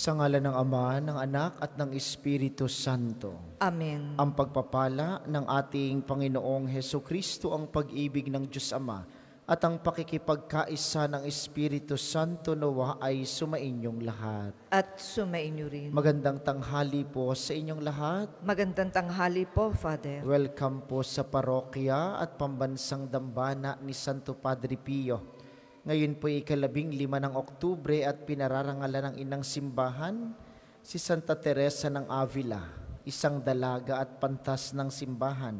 Sa ngalan ng Ama, ng Anak, at ng Espiritu Santo. Amen. Ang pagpapala ng ating Panginoong Hesukristo, ang pag-ibig ng Diyos Ama, at ang pakikipagkaisa ng Espiritu Santo nawa ay sumainyong lahat. At sumainyo rin. Magandang tanghali po sa inyong lahat. Magandang tanghali po, Father. Welcome po sa parokya at pambansang dambana ni Santo Padre Pio. Ngayon po ay 15 ng Oktubre at pinararangalan ng inang simbahan, si Santa Teresa ng Avila, isang dalaga at pantas ng simbahan.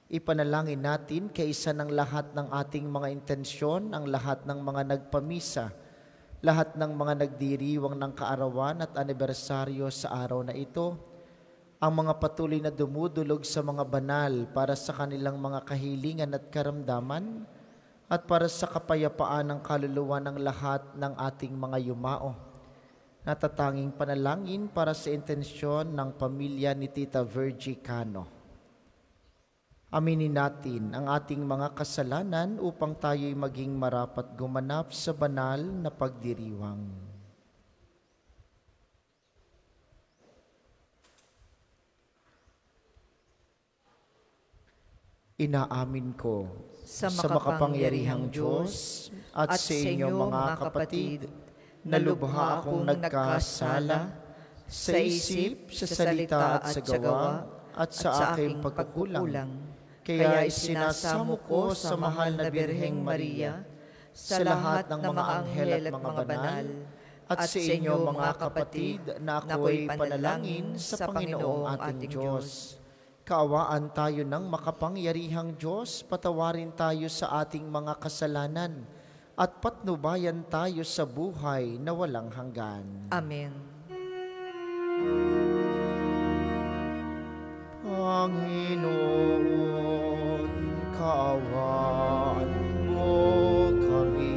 Ipanalangin natin kaisa ng lahat ng ating mga intensyon, ang lahat ng mga nagpamisa, lahat ng mga nagdiriwang ng kaarawan at anibersaryo sa araw na ito, ang mga patuloy na dumudulog sa mga banal para sa kanilang mga kahilingan at karamdaman, at para sa kapayapaan ng kaluluwa ng lahat ng ating mga yumao. Natatanging panalangin para sa intensyon ng pamilya ni Tita Virgie Cano. Aminin natin ang ating mga kasalanan upang tayo'y maging marapat gumanap sa banal na pagdiriwang. Inaamin ko sa makapangyarihang Diyos at sa inyong mga kapatid na lubha akong nagkasala sa isip, sa salita at sa gawa at sa aking pagkukulang. Kaya isinasamo ko sa mahal na Birheng Maria, sa lahat ng mga anghel at mga banal, at sa inyo mga kapatid na ako'y panalangin sa Panginoong ating Diyos. Kaawaan tayo ng makapangyarihang Diyos, patawarin tayo sa ating mga kasalanan, at patnubayan tayo sa buhay na walang hanggan. Amen. Panginoon, kaawaan mo kami.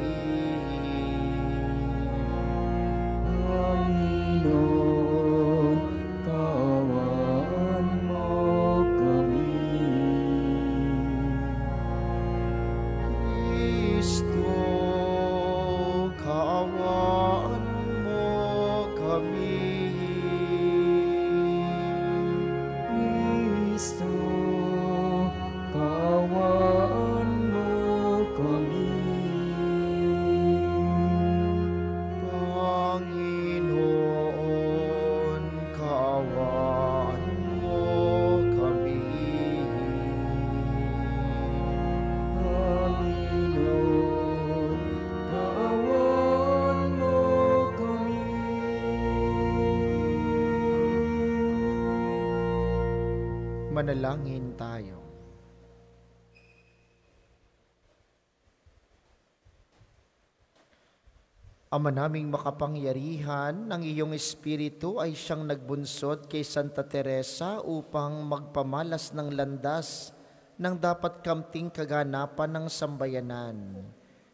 Panginoon, kaawaan mo kami. Kristo, kaawaan mo kami. Kristo, kaawaan mo kami. Panginoon, kaawaan mo kami. Panginoon, kaawaan mo kami. Manalangin tayo. Ama naming makapangyarihan, ang iyong Espiritu ay siyang nagbunsod kay Santa Teresa upang magpamalas ng landas ng dapat kamting kaganapan ng sambayanan.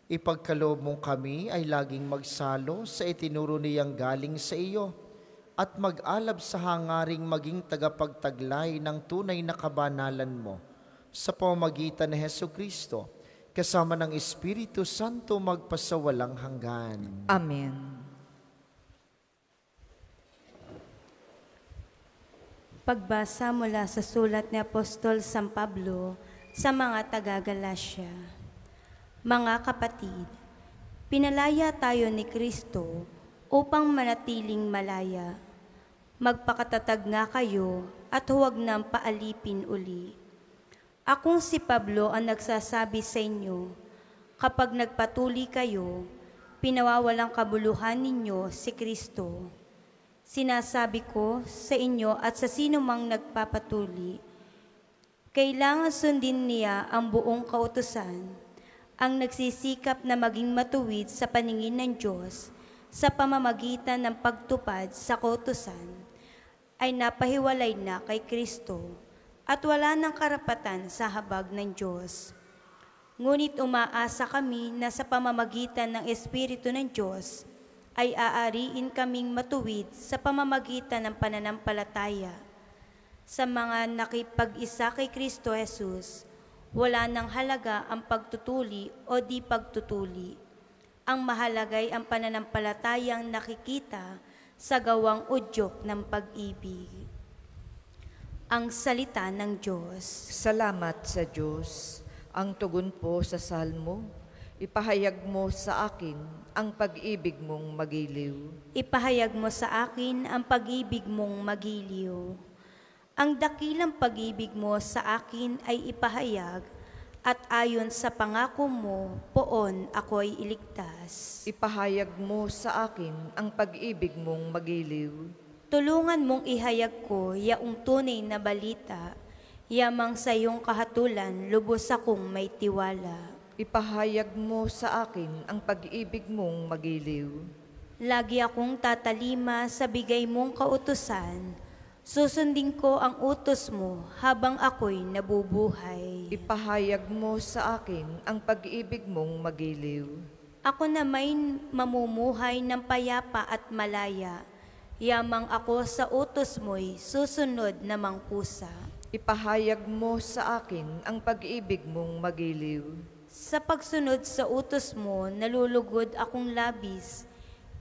Ipagkaloob mo kami ay laging magsalo sa itinuro niyang galing sa iyo at mag-alab sa hangaring maging tagapagtaglay ng tunay na kabanalan mo sa pamamagitan ni Hesukristo, kasama ng Espiritu Santo magpasawalang hanggan. Amen. Pagbasa mula sa sulat ni Apostol San Pablo sa mga taga-Galasya. Mga kapatid, pinalaya tayo ni Kristo upang manatiling malaya. Magpakatatag nga kayo at huwag nang paalipin uli. Akong si Pablo ang nagsasabi sa inyo, kapag nagpatuli kayo, pinawawalang kabuluhan ninyo si Kristo. Sinasabi ko sa inyo at sa sino mang nagpapatuli, kailangan sundin niya ang buong kautusan, ang nagsisikap na maging matuwid sa paningin ng Diyos sa pamamagitan ng pagtupad sa kautusan, ay napahiwalay na kay Kristo at wala ng karapatan sa habag ng Diyos. Ngunit umaasa kami na sa pamamagitan ng Espiritu ng Diyos ay aariin kaming matuwid sa pamamagitan ng pananampalataya. Sa mga nakipag-isa kay Kristo Jesus, wala nang halaga ang pagtutuli o di pagtutuli. Ang mahalagay ang pananampalatayang nakikita sa gawang udyok ng pag-ibig. Ang salita ng Diyos. Salamat sa Diyos. Ang tugon po sa salmo, ipahayag mo sa akin ang pag-ibig mong magiliw. Ipahayag mo sa akin ang pag-ibig mong magiliw. Ang dakilang pag-ibig mo sa akin ay ipahayag, at ayon sa pangako mo, poon ako'y iligtas. Ipahayag mo sa akin ang pag-ibig mong magiliw. Tulungan mong ihayag ko yaong tunay na balita, yamang sa iyong kahatulan, lubos akong may tiwala. Ipahayag mo sa akin ang pag-ibig mong magiliw. Lagi akong tatalima sa bigay mong kautusan, susundin ko ang utos mo habang ako'y nabubuhay. Ipahayag mo sa akin ang pag-ibig mong magiliw. Ako na may mamumuhay ng payapa at malaya, yamang ako sa utos mo'y susunod namang pusa. Ipahayag mo sa akin ang pag-ibig mong magiliw. Sa pagsunod sa utos mo, nalulugod akong labis,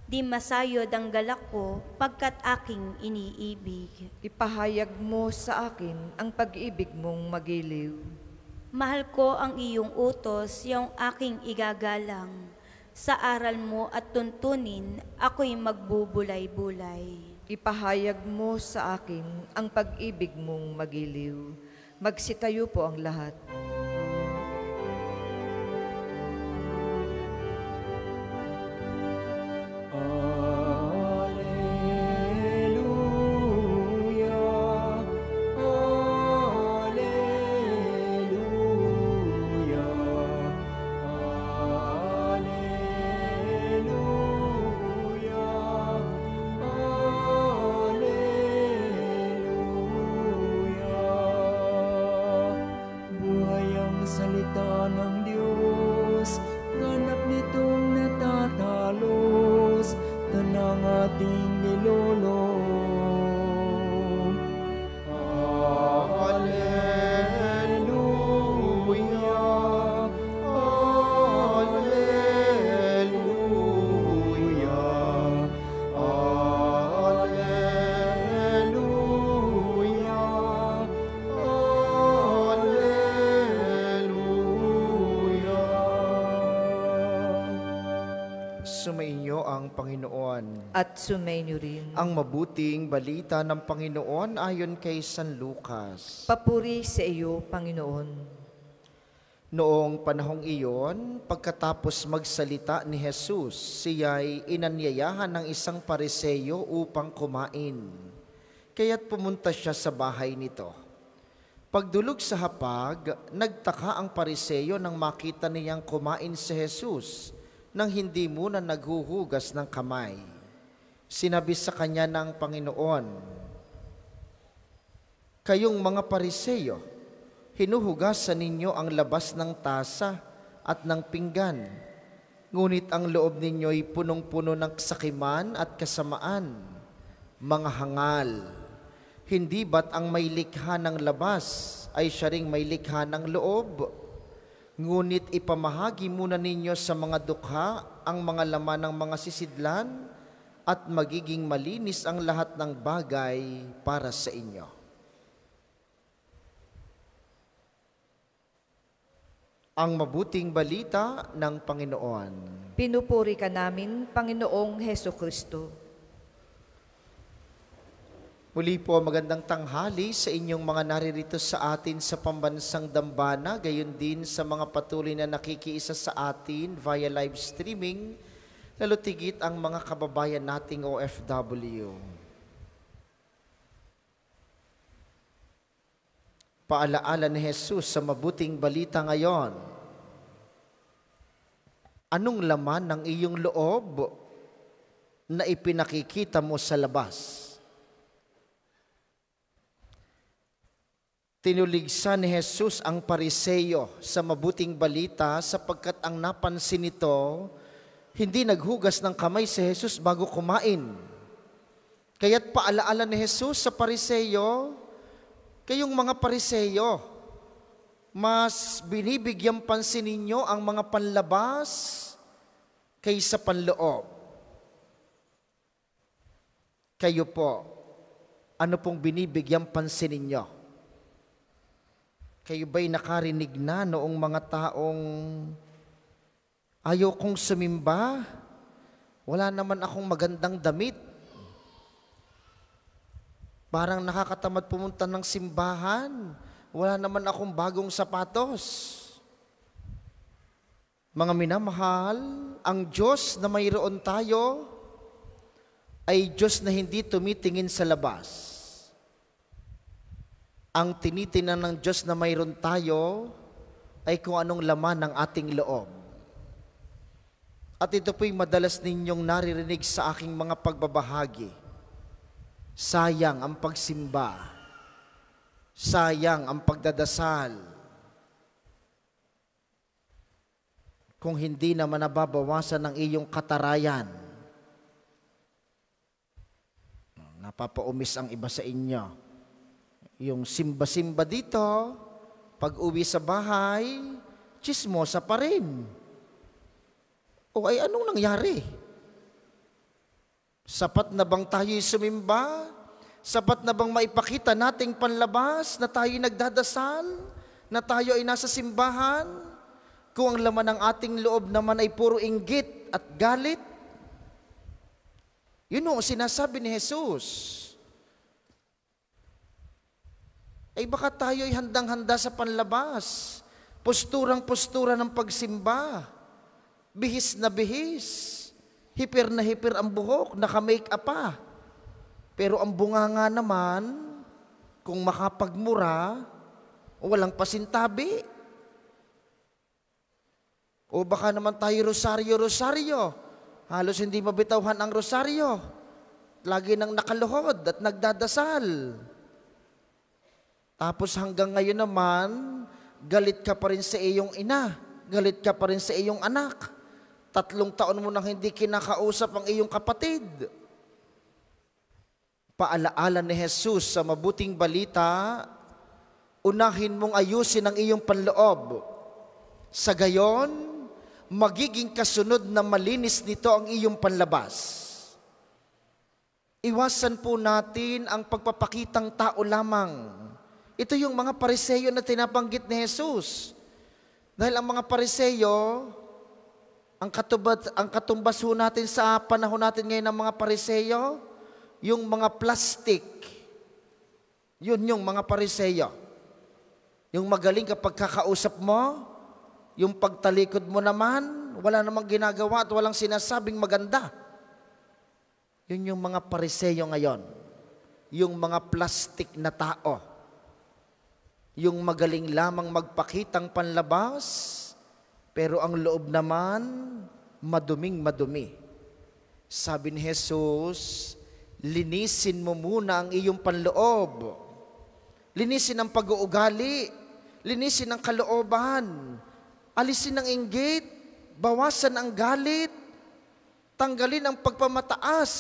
di masayod ang galak ko pagkat aking iniibig. Ipahayag mo sa akin ang pag-ibig mong magiliw. Mahal ko ang iyong utos, yung aking igagalang. Sa aral mo at tuntunin, ako'y magbubulay-bulay. Ipahayag mo sa akin ang pag-ibig mong magiliw. Magsitayo po ang lahat. Salita ng Diyos, ganap nitong natatalos, tanang ating nilolong. Alleluia, Alleluia, Sumainyo ang Panginoon. At sumainyo rin. Ang mabuting balita ng Panginoon ayon kay San Lucas. Papuri sa iyo, Panginoon. Noong panahong iyon, pagkatapos magsalita ni Jesus, siya'y inanyayahan ng isang pariseyo upang kumain. Kaya't pumunta siya sa bahay nito. Pagdulog sa hapag, nagtaka ang pariseyo nang makita niyang kumain si Jesus nang hindi muna naghuhugas ng kamay. Sinabi sa kanya ng Panginoon, "Kayong mga pariseyo, hinuhugasan ninyo ang labas ng tasa at ng pinggan, ngunit ang loob ninyo'y punong-puno ng kasakiman at kasamaan, mga hangal. Hindi ba't ang may likha ng labas ay siya ring may likha ng loob? Ngunit ipamahagi muna ninyo sa mga dukha ang mga laman ng mga sisidlan at magiging malinis ang lahat ng bagay para sa inyo." Ang mabuting balita ng Panginoon. Pinupuri ka namin, Panginoong Hesukristo. Muli po, magandang tanghali sa inyong mga naririto sa atin sa pambansang dambana, gayon din sa mga patuloy na nakikiisa sa atin via live streaming, lalo tigit ang mga kababayan nating OFW. Paalaala ni Jesus sa mabuting balita ngayon. Anong laman ng iyong loob na ipinakikita mo sa labas? Tinuligsan ni Jesus ang pariseyo sa mabuting balita sapagkat ang napansin nito, hindi naghugas ng kamay si Jesus bago kumain. Kaya't paalaala ni Jesus sa pariseyo, kayong mga pariseyo, mas binibigyang pansin ninyo ang mga panlabas kaysa panloob. Kayo po, ano pong binibigyang pansin ninyo? Kayo ba'y nakarinig na noong mga taong ayaw kong sumimba? Wala naman akong magandang damit. Parang nakakatamad pumunta ng simbahan. Wala naman akong bagong sapatos. Mga minamahal, ang Diyos na mayroon tayo ay Diyos na hindi tumitingin sa labas. Ang tinitingnan ng Diyos na mayroon tayo ay kung anong laman ng ating loob. At ito po'y madalas ninyong naririnig sa aking mga pagbabahagi. Sayang ang pagsimba. Sayang ang pagdadasal. Kung hindi naman nababawasan ng iyong katarayan. Napapaumis ang iba sa inyo. Yung simba-simba dito, pag uwi sa bahay, tsismosa pa rin. O ay anong nangyari? Sapat na bang tayo'y sumimba? Sapat na bang maipakita nating panlabas na tayo'y nagdadasal? Na tayo ay nasa simbahan? Kung ang laman ng ating loob naman ay puro inggit at galit? Yun o, sinasabi ni Jesus. Ay baka tayo'y handang-handa sa panlabas. Posturang-postura ng pagsimba. Bihis na bihis. Hipir na hipir ang buhok, naka-make-up pa. Pero ang bunganga naman, kung makapagmura, walang pasintabi. O baka naman tayo rosaryo-rosaryo. Halos hindi mabitawhan ang rosaryo. Lagi nang nakaluhod at nagdadasal. Tapos hanggang ngayon naman, galit ka pa rin sa iyong ina. Galit ka pa rin sa iyong anak. 3 taon mo nang hindi kinakausap ang iyong kapatid. Paalaala ni Jesus sa mabuting balita, unahin mong ayusin ang iyong panloob. Sa gayon, magiging kasunod na malinis nito ang iyong panlabas. Iwasan po natin ang pagpapakitang tao lamang. Ito yung mga Pariseyo na tinabanggit ni Jesus. Dahil ang mga Pariseyo, ang katumbas ho natin sa panahon natin ngayon ng mga Pariseyo, yung mga plastic. Yun yung mga Pariseyo. Yung magaling kapag kakausap mo, yung pagtalikod mo naman, wala namang ginagawa at walang sinasabing maganda. Yun yung mga Pariseyo ngayon. Yung mga plastic na tao. Yung magaling lamang magpakitang panlabas, pero ang loob naman, maduming madumi. Sabi ni Jesus, linisin mo muna ang iyong panloob. Linisin ang pag-uugali. Linisin ang kalooban. Alisin ang inggit. Bawasan ang galit. Tanggalin ang pagpamataas.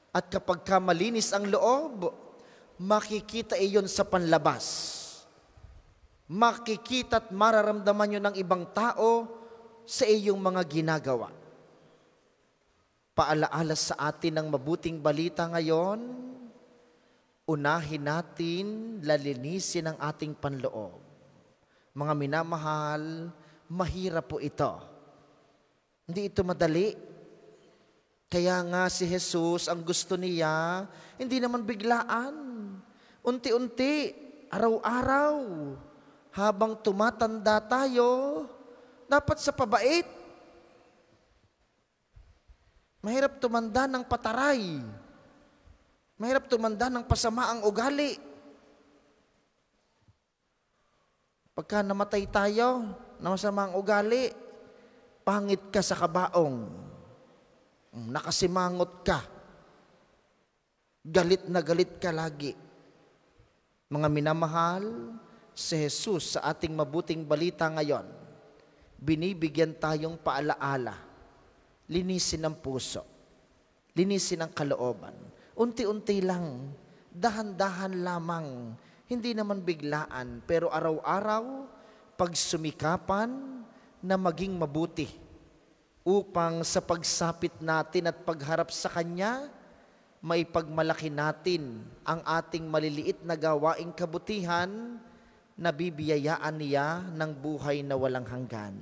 At kapag malinis ang loob, makikita iyon sa panlabas. Makikita at mararamdaman nyo ng ibang tao sa iyong mga ginagawa. Paalaala sa atin ng mabuting balita ngayon, unahin natin lalinisin ang ating panloob. Mga minamahal, mahirap po ito. Hindi ito madali. Kaya nga si Jesus, ang gusto niya, hindi naman biglaan. Unti-unti, araw-araw. Habang tumatanda tayo, dapat sa pabait. Mahirap tumanda ng pataray. Mahirap tumanda ng pasamaang ugali. Pagka namatay tayo ng masamaang ugali, pangit ka sa kabaong. Nakasimangot ka. Galit na galit ka lagi. Mga minamahal, si Jesus sa ating mabuting balita ngayon, binibigyan tayong paalaala. Linisin ang puso. Linisin ang kalooban. Unti-unti lang, dahan-dahan lamang, hindi naman biglaan, pero araw-araw, pagsumikapan na maging mabuti upang sa pagsapit natin at pagharap sa Kanya, maipagmalaki natin ang ating maliliit na gawaing kabutihan na bibiyayaan niya ng buhay na walang hanggan.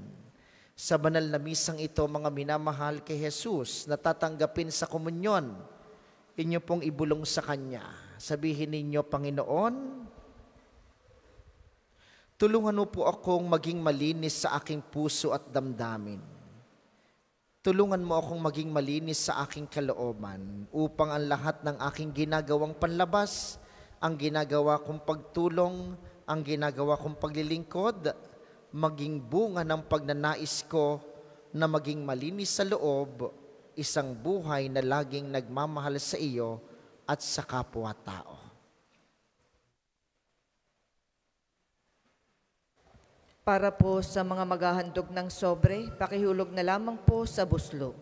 Sa banal na misang ito, mga minamahal kay Jesus, na tatanggapin sa komunyon, inyo pong ibulong sa Kanya. Sabihin ninyo, Panginoon, tulungan mo po akong maging malinis sa aking puso at damdamin. Tulungan mo akong maging malinis sa aking kalooban upang ang lahat ng aking ginagawang panlabas, ang ginagawa kong pagtulong, ang ginagawa kong paglilingkod, maging bunga ng pagnanais ko na maging malinis sa loob, isang buhay na laging nagmamahal sa iyo at sa kapwa-tao. Para po sa mga maghahandog ng sobre, pakihulog na lamang po sa buslo.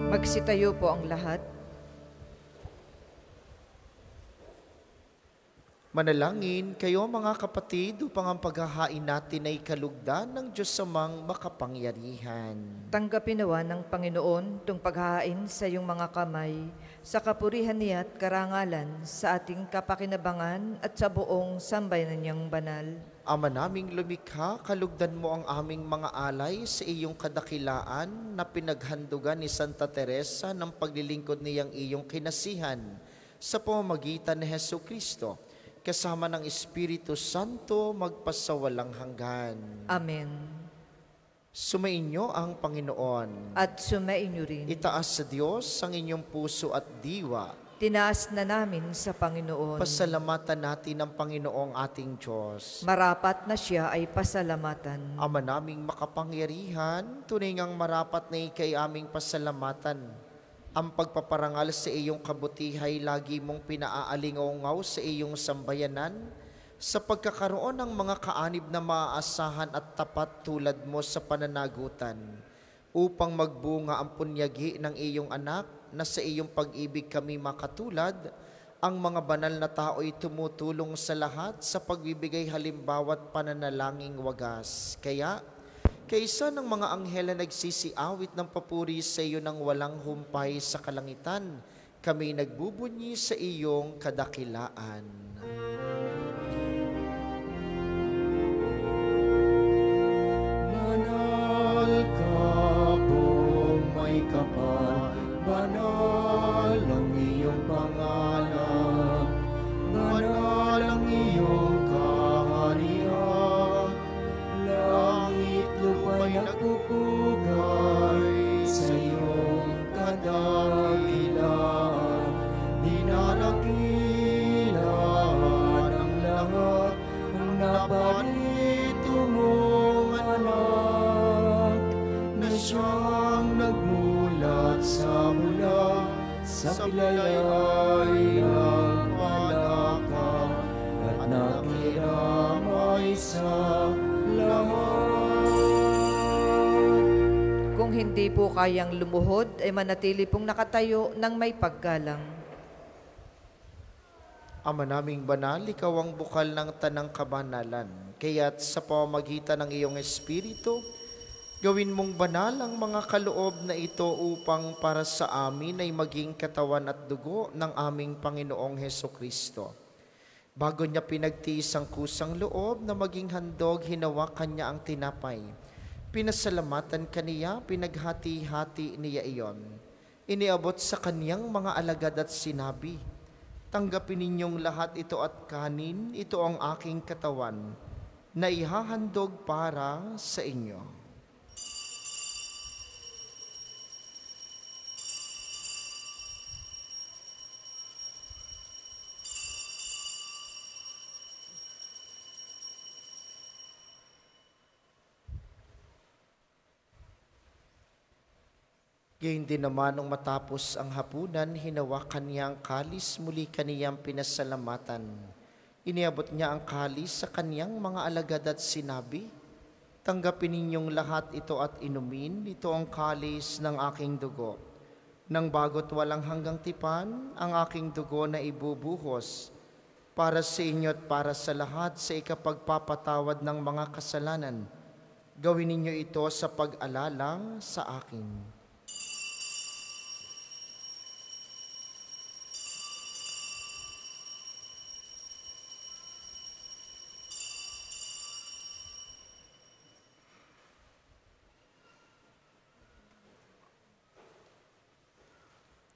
Magsitayo po ang lahat. Manalangin kayo mga kapatid upang ang paghahain natin ay kalugdan ng Diyos amang makapangyarihan. Tanggapin nawa ng Panginoon itong paghahain sa iyong mga kamay, sa kapurihan niya at karangalan, sa ating kapakinabangan at sa buong sambayanan niyang banal. Ama naming lumikha, kalugdan mo ang aming mga alay sa iyong kadakilaan na pinaghandugan ni Santa Teresa ng paglilingkod niyang iyong kinasihan sa pamamagitan ni Jesucristo, kasama ng Espiritu Santo magpasawalang hanggan. Amen. Sumainyo ang Panginoon. At sumainyo rin. Itaas sa Diyos ang inyong puso at diwa. Tinaas na namin sa Panginoon. Pasalamatan natin ang Panginoong ating Diyos. Marapat na siya ay pasalamatan. Ama naming makapangyarihan, tunay ngang marapat na ikay aming pasalamatan. Ang pagpaparangal sa iyong kabutihay lagi mong pinaaalingaw sa iyong sambayanan, sa pagkakaroon ng mga kaanib na maaasahan at tapat tulad mo sa pananagutan, upang magbunga ang punyagi ng iyong anak, na sa iyong pag-ibig kami makatulad, ang mga banal na tao'y tumutulong sa lahat sa pagbibigay halimbawa't pananalangin wagas. Kaya, kaysa ng mga anghel na nagsisiawit ng papuri sa iyo ng walang humpay sa kalangitan, kami nagbubunyi sa iyong kadakilaan. Banal ka po, may kapal, banal ang iyong pangalan, banal ang iyong kaharian, langit lupa'y nagpupugay sa iyong kadakilaan, dinalakilan ang lahat ng naparito mong anak, na siyang nagmulat sa mula, sa pilayay ng palakang, at nakiramay sa lahat. Kung hindi po kayang lumuhod, ay manatili pong nakatayo ng may paggalang. Ama naming banal, ikaw ang bukal ng tanang kabanalan. Kaya't sa pamamagitan ng iyong Espiritu, Gawin mong banal ang mga kaloob na ito upang para sa amin ay maging katawan at dugo ng aming Panginoong Hesukristo. Bago niya pinagtiis ang kusang loob na maging handog, hinawakan niya ang tinapay. Pinasalamatan kaniya, pinaghati-hati niya iyon. Iniabot sa kaniyang mga alagad at sinabi, "Tanggapin ninyong lahat ito at kanin, ito ang aking katawan, na ihahandog para sa inyo." Gayun din naman nung matapos ang hapunan, hinawakan niya ang kalis, muli kaniyang pinasalamatan. Iniabot niya ang kalis sa kaniyang mga alagad at sinabi, "Tanggapin ninyong lahat ito at inumin, ito ang kalis ng aking dugo. Nang bago't walang hanggang tipan, ang aking dugo na ibubuhos para sa inyo at para sa lahat sa ikapagpapatawad ng mga kasalanan. Gawin ninyo ito sa pag-alala sa akin."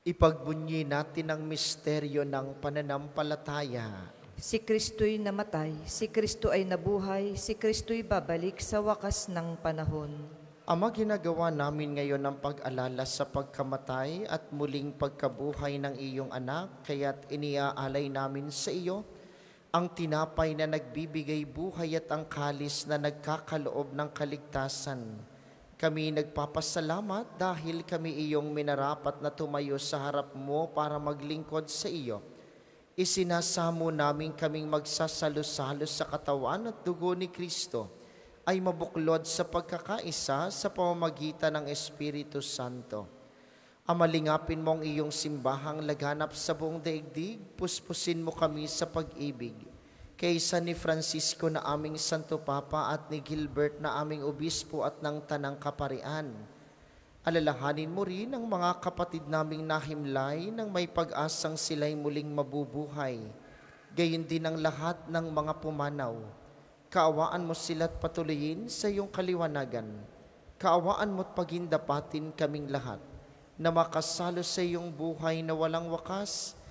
Ipagbunyi natin ang misteryo ng pananampalataya. Si Kristo'y namatay, si Kristo ay nabuhay, si Kristo'y babalik sa wakas ng panahon. Ama, ginagawa namin ngayon ang pag-alala sa pagkamatay at muling pagkabuhay ng iyong anak, kaya't iniaalay namin sa iyo ang tinapay na nagbibigay buhay at ang kalis na nagkakaloob ng kaligtasan. Kami nagpapasalamat dahil kami iyong minarapat na tumayo sa harap mo para maglingkod sa iyo. Isinasamo namin kaming magsasalo-salo sa katawan at dugo ni Kristo ay mabuklod sa pagkakaisa sa pamamagitan ng Espiritu Santo. Amalingapin mo ang iyong simbahang laganap sa buong daigdig, puspusin mo kami sa pag-ibig. Kaysa ni Francisco na aming Santo Papa at ni Gilbert na aming Obispo at ng Tanang Kaparian. Alalahanin mo rin ang mga kapatid naming nahimlay nang may pag-asang sila'y muling mabubuhay. Gayon din ang lahat ng mga pumanaw. Kaawaan mo sila't patuloyin sa iyong kaliwanagan. Kaawaan mo't pagindapatin kaming lahat na makasalo sa iyong buhay na walang wakas.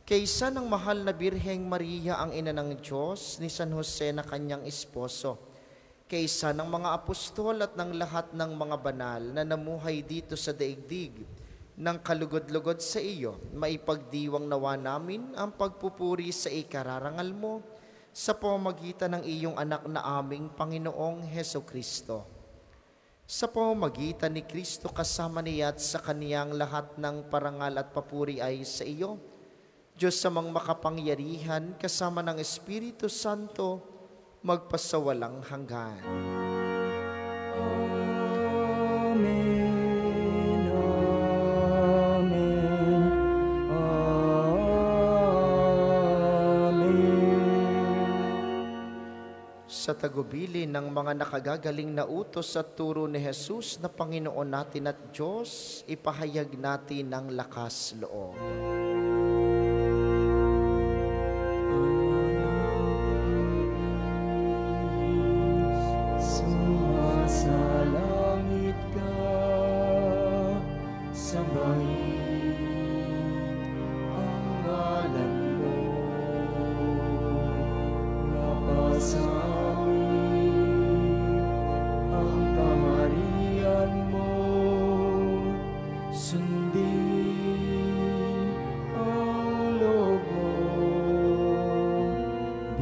Kaysa ng mahal na Birheng Maria ang ina ng Diyos, ni San Jose na kanyang esposo, kaysa ng mga apostol at ng lahat ng mga banal na namuhay dito sa daigdig, ng kalugod-lugod sa iyo, maipagdiwang nawa namin ang pagpupuri sa ikararangal mo sa pamamagitan ng iyong anak na aming Panginoong Hesukristo. Sa pamamagitan ni Kristo kasama niya at sa kaniyang lahat ng parangal at papuri ay sa iyo, Diyos samang makapangyarihan, kasama ng Espiritu Santo, magpasawalang hanggan. Amen, amen, amen. Sa tagubili ng mga nakagagaling na utos at turo ni Jesus na Panginoon natin at Diyos, ipahayag natin ang lakas loob. Sumasalangit ka, sambahin ang ngalan mo, mapasamin ang kaharian mo, sundin ang loob mo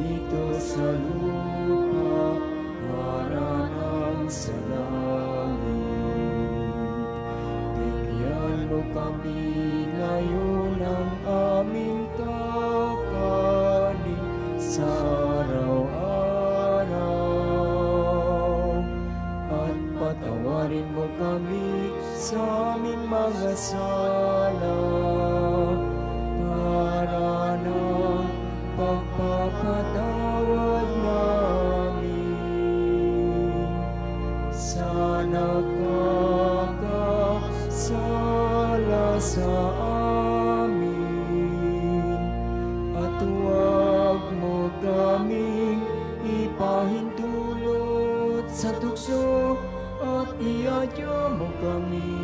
dito sa lupa para nang sa langit. Bigyan mo kami ngayon ang aming kakanin sa araw-araw, at patawarin mo kami sa aming mga sala para ng pagpapatawad namin sa pahintulot sa tukso at iadya mo kami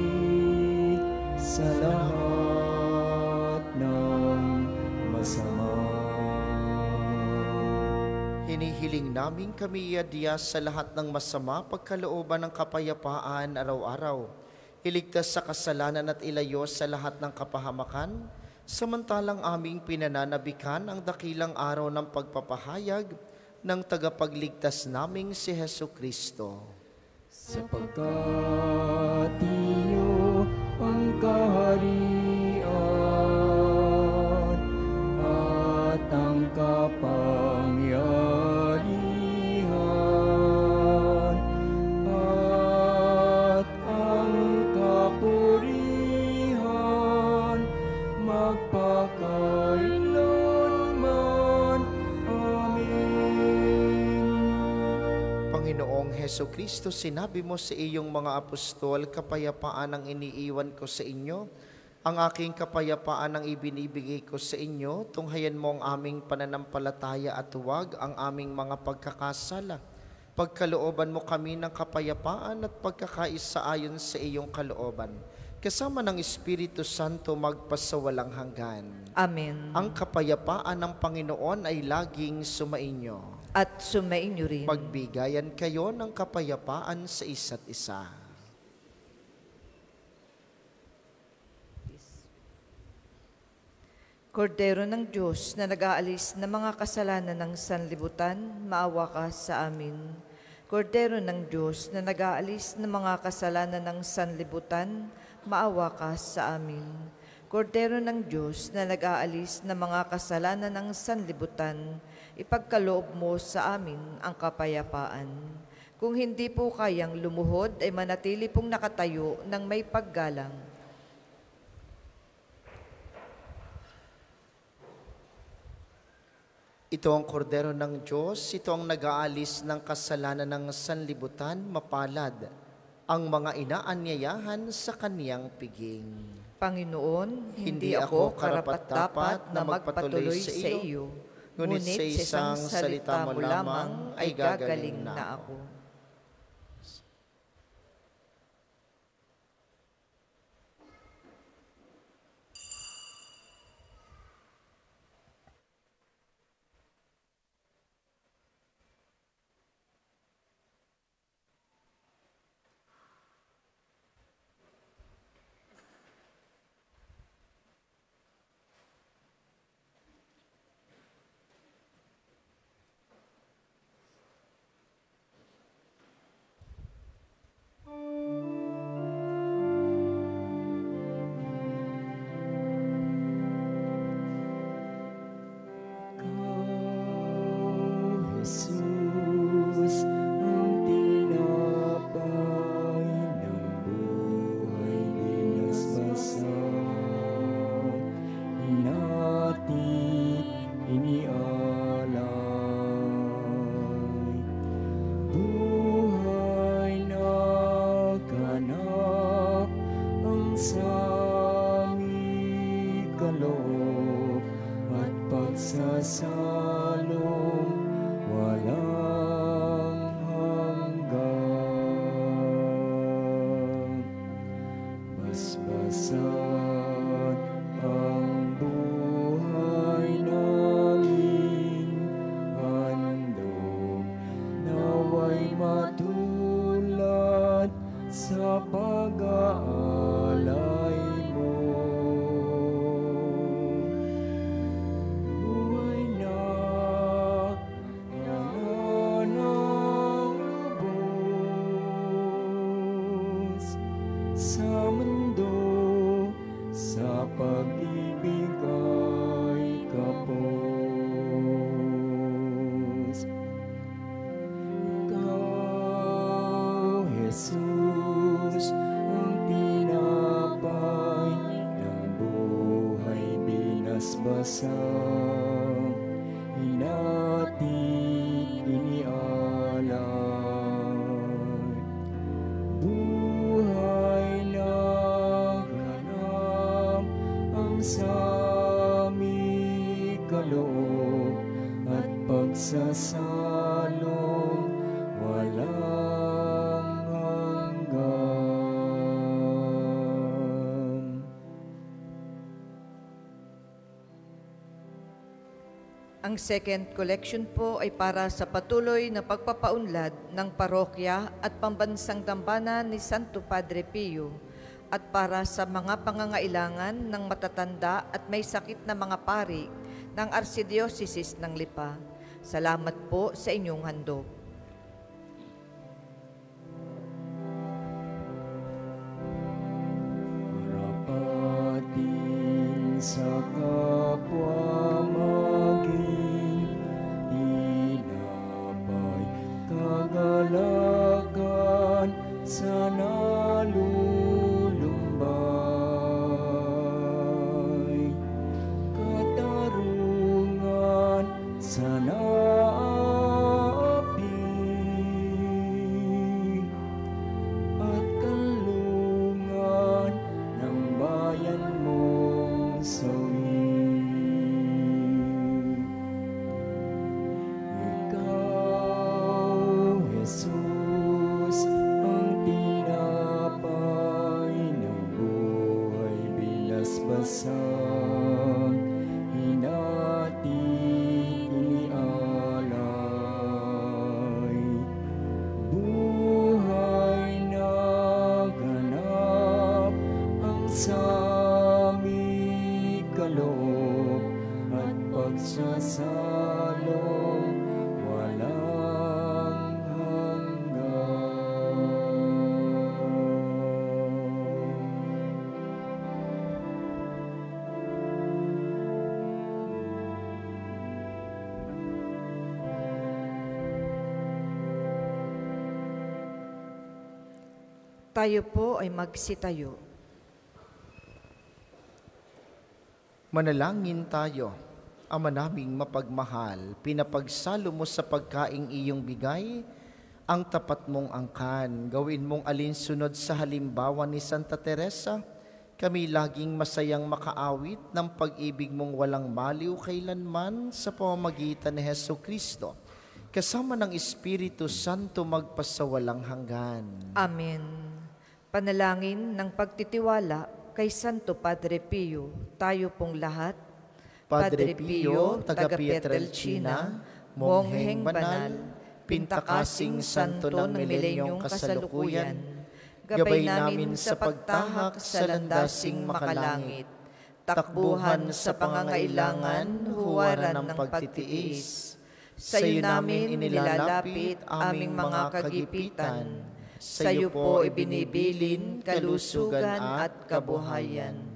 sa lahat ng masama. Hinihiling namin kami iadya sa lahat ng masama, pagkalooban ng kapayapaan araw-araw. Iligtas sa kasalanan at ilayo sa lahat ng kapahamakan, samantalang aming pinananabikan ang dakilang araw ng pagpapahayag ng tagapagligtas naming si Hesukristo. Sapagkat iyo ang kaharian at ang kapangyarihan at ang kapurihan magpakailanman. Amen. Panginoong Hesukristo, sinabi mo sa iyong mga apostol, kapayapaan ang iniiwan ko sa inyo, ang aking kapayapaan ang ibinibigay ko sa inyo, tunghayan mo ang aming pananampalataya at huwag ang aming mga pagkakasala. Pagkalooban mo kami ng kapayapaan at pagkakaisa ayon sa iyong kalooban, kasama ng Espiritu Santo magpasawalang hanggan. Amen. Ang kapayapaan ng Panginoon ay laging sumainyo. At sumainyo rin. Magbigayan kayo ng kapayapaan sa isa't isa. Kordero ng Diyos na nag-aalis ng mga kasalanan ng sanlibutan, maawa ka sa amin. Kordero ng Diyos na nag-aalis ng mga kasalanan ng sanlibutan, maawa ka sa amin. Kordero ng Diyos na nag-aalis ng mga kasalanan ng sanlibutan, ipagkaloob mo sa amin ang kapayapaan. Kung hindi po kayang lumuhod, ay manatili pong nakatayo ng may paggalang. Ito ang kordero ng Diyos, ito ang nag-aalis ng kasalanan ng sanlibutan, mapalad ang mga inaanyayahan sa kaniyang piging. Panginoon, hindi ako karapat-dapat na magpatuloy sa iyo, ngunit sa isang salita mo lamang ay gagaling na ako. Jesus, ang tinapay ng buhay, binasbasan, hinatid, inialay. Buhay na ganap ang sami kaloob at pagsasalong walang hanggan. Basbasan ang buhay namin, handog naway matulad sa pag-aalay mo. Buhay na ng lubos sa mundo, sa pag-ibig ay kapos. Ikaw, Jesus, ang tinapay ng buhay, binasbasan, hinatid, inialay. Buhay na ganap ang sami kaloob at pagsasalong Ang second collection po ay para sa patuloy na pagpapaunlad ng parokya at pambansang dambana ni Santo Padre Pio at para sa mga pangangailangan ng matatanda at may sakit na mga pari ng Archdiocese ng Lipa. Salamat po sa inyong handog. Marapatin sa kapwa maging tinapay kagalakan sa nalulumbay, katarungan sa naapi at kalungan ng bayan mong sawi. Ikaw, Jesus, ang tinapay ng buhay, binasbasang hinati inialay. Buhay na ganap ang sami kaloob at pagsasalong walang hanggan. Tayo po ay magsitayo. Manalangin tayo. Ama naming mapagmahal, pinapagsalo mo sa pagkaing iyong bigay, ang tapat mong angkan. Gawin mong alinsunod sa halimbawa ni Santa Teresa, kami laging masayang makaawit ng pag-ibig mong walang maliw kailanman sa pamamagitan ni Hesu Kristo, kasama ng Espiritu Santo magpasawalang hanggan. Amen. Panalangin ng pagtitiwala kay Santo Padre Pio, tayo pong lahat. Padre Pio, taga Pietrelcina, mongheng banal, pintakasing santo ng milenyong kasalukuyan, gabay namin sa pagtahak sa landasing makalangit, takbuhan sa pangangailangan, huwaran ng pagtitiis. Sa iyo namin inilalapit aming mga kagipitan, sa iyo po ibinibilin kalusugan at kabuhayan.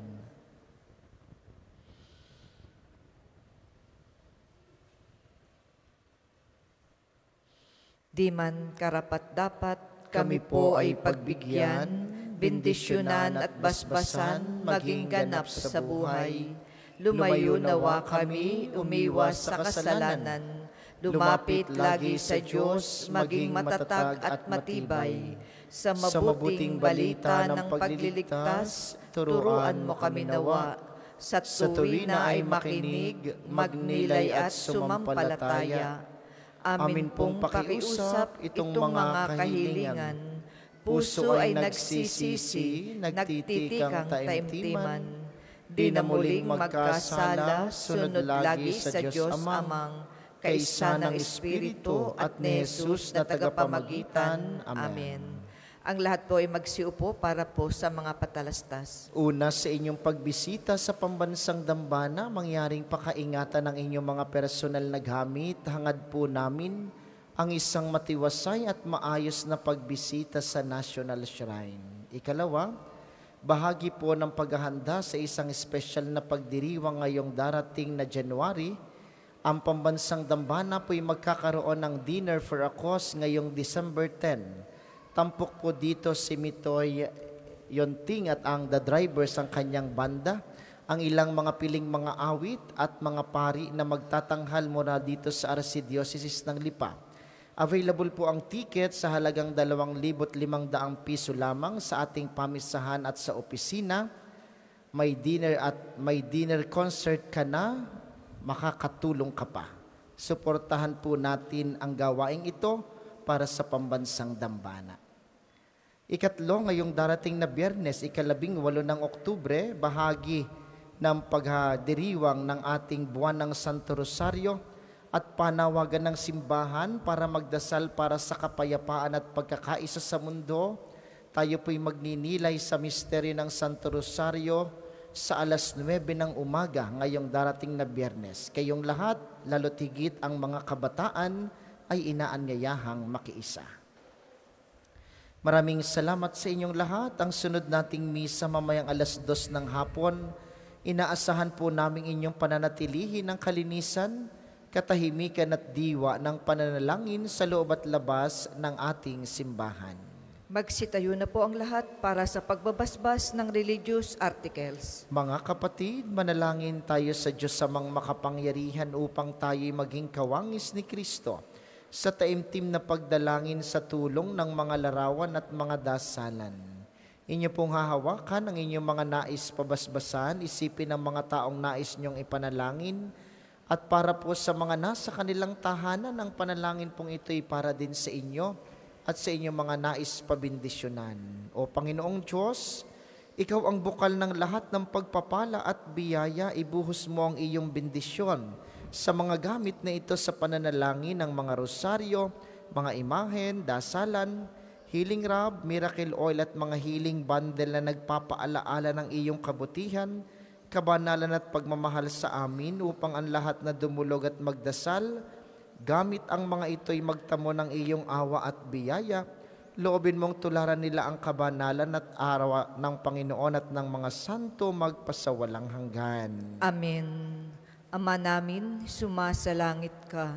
Di man karapat-dapat kami po ay pagbigyan, bendisyonan at basbasan, maging ganap sa buhay. Lumayo nawa kami, umiwas sa kasalanan, lumapit lagi sa Diyos, maging matatag at matibay. Sa mabuting balita ng pagliligtas, turuan mo kami nawa. Sa tuwina ay makinig, magnilay at sumampalataya. Amin pong pakiusap itong mga kahilingan. Puso ay nagsisisi, nagtitikang taimtiman. Di na muling magkasala, sunod lagi sa Diyos Amang, kaisa ng Espiritu at ni Jesus na tagapamagitan. Amen. Ang lahat po ay magsiupo para po sa mga patalastas. Una sa inyong pagbisita sa pambansang dambana, mangyaring pakaingatan ng inyong mga personal na gamit. Hangad po namin ang isang matiwasay at maayos na pagbisita sa National Shrine. Ikalawa, bahagi po ng paghahanda sa isang espesyal na pagdiriwang ngayong darating na January. Ang pambansang dambana po ay magkakaroon ng Dinner for a Cause ngayong December 10. Tampok po dito si Mitoy Yonting at ang The Drivers ang kanyang banda, ang ilang mga piling mga awit at mga pari na magtatanghal mula dito sa Archdiocese ng Lipa. Available po ang ticket sa halagang 2,500 piso lamang sa ating pamisahan at sa opisina. May dinner concert ka na, makakatulong ka pa. Suportahan po natin ang gawaing ito para sa pambansang dambana. Ikatlo, ngayong darating na Biyernes, 18 ng Oktubre, bahagi ng pagdiriwang ng ating buwan ng Santo Rosario, at panawagan ng simbahan para magdasal para sa kapayapaan at pagkakaisa sa mundo, tayo po'y magninilay sa misteryo ng Santo Rosario sa alas 9 ng umaga ngayong darating na Biyernes. Kayong lahat, lalo't higit ang mga kabataan, ay inaanyayahang makiisa. Maraming salamat sa inyong lahat. Ang sunod nating misa mamayang alas 2 ng hapon, inaasahan po namin inyong pananatilihin ng kalinisan, katahimikan at diwa ng pananalangin sa loob at labas ng ating simbahan. Magsitayo na po ang lahat para sa pagbabasbas ng religious articles. Mga kapatid, manalangin tayo sa Diyos samang makapangyarihan upang tayo'y maging kawangis ni Kristo sa taimtim na pagdalangin sa tulong ng mga larawan at mga dasalan. Inyo pong hahawakan ang inyong mga nais pabasbasan, isipin ang mga taong nais niyong ipanalangin, at para po sa mga nasa kanilang tahanan, ang panalangin pong ito'y para din sa inyo at sa inyong mga nais pabindisyonan. O Panginoong Diyos, Ikaw ang bukal ng lahat ng pagpapala at biyaya, ibuhos mo ang iyong bendisyon sa mga gamit na ito sa pananalangin ng mga rosaryo, mga imahen, dasalan, healing rub, miracle oil at mga healing bundle na nagpapaalaala ng iyong kabutihan, kabanalan at pagmamahal sa amin upang ang lahat na dumulog at magdasal, gamit ang mga ito'y magtamo ng iyong awa at biyaya, loobin mong tularan nila ang kabanalan at araw ng Panginoon at ng mga santo magpasawalang hanggan. Amen. Ama namin, sumasalangit ka.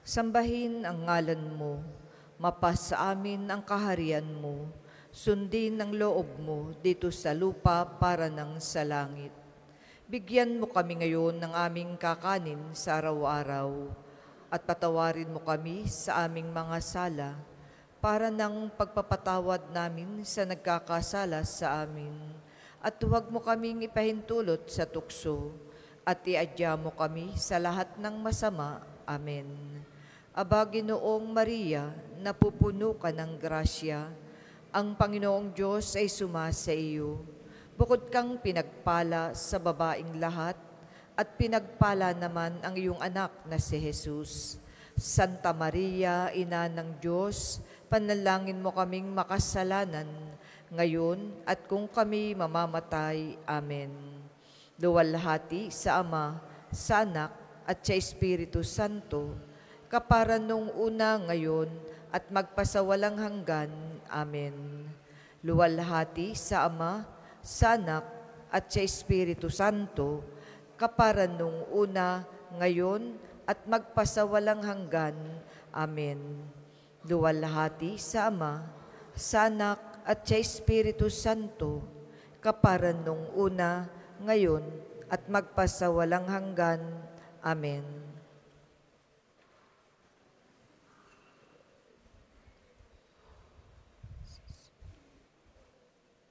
Sambahin ang ngalan mo. Mapasa amin ang kaharian mo. Sundin ang loob mo dito sa lupa para ng sa langit. Bigyan mo kami ngayon ng aming kakanin sa araw-araw at patawarin mo kami sa aming mga sala para ng pagpapatawad namin sa nagkakasala sa amin. At huwag mo kaming ipahintulot sa tukso at iadya mo kami sa lahat ng masama. Amen. Aba, Ginoong Maria, napupuno ka ng grasya, ang Panginoong Diyos ay sumasa iyo. Bukod kang pinagpala sa babaing lahat, at pinagpala naman ang iyong anak na si Jesus. Santa Maria, Ina ng Diyos, panalangin mo kaming makasalanan, ngayon at kung kami mamamatay. Amen. Luwalhati sa Ama, sa Anak, at sa Espiritu Santo, kapara nung una, ngayon, at magpasawalang hanggan. Amen. Luwalhati sa Ama, sa Anak, at sa Espiritu Santo, kapara nung una, ngayon, at magpasawalang hanggan. Amen. Luwalhati sa Ama, sa Anak, at sa Espiritu Santo, kapara nung una, ngayon, at magpasawalang hanggan. Amen.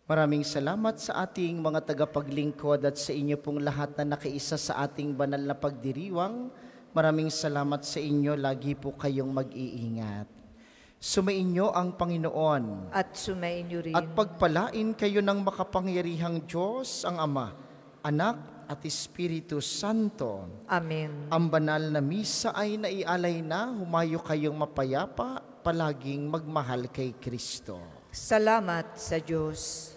Maraming salamat sa ating mga tagapaglingkod at sa inyo pong lahat na nakiisa sa ating banal na pagdiriwang. Maraming salamat sa inyo, lagi po kayong mag-iingat. Sumainyo ang Panginoon. At sumainyo rin. At pagpalain kayo ng makapangyarihang Diyos, ang Ama, Anak at Espiritu Santo. Amen. Ang banal na misa ay naialay na, humayo kayong mapayapa, palaging magmahal kay Kristo. Salamat sa Diyos.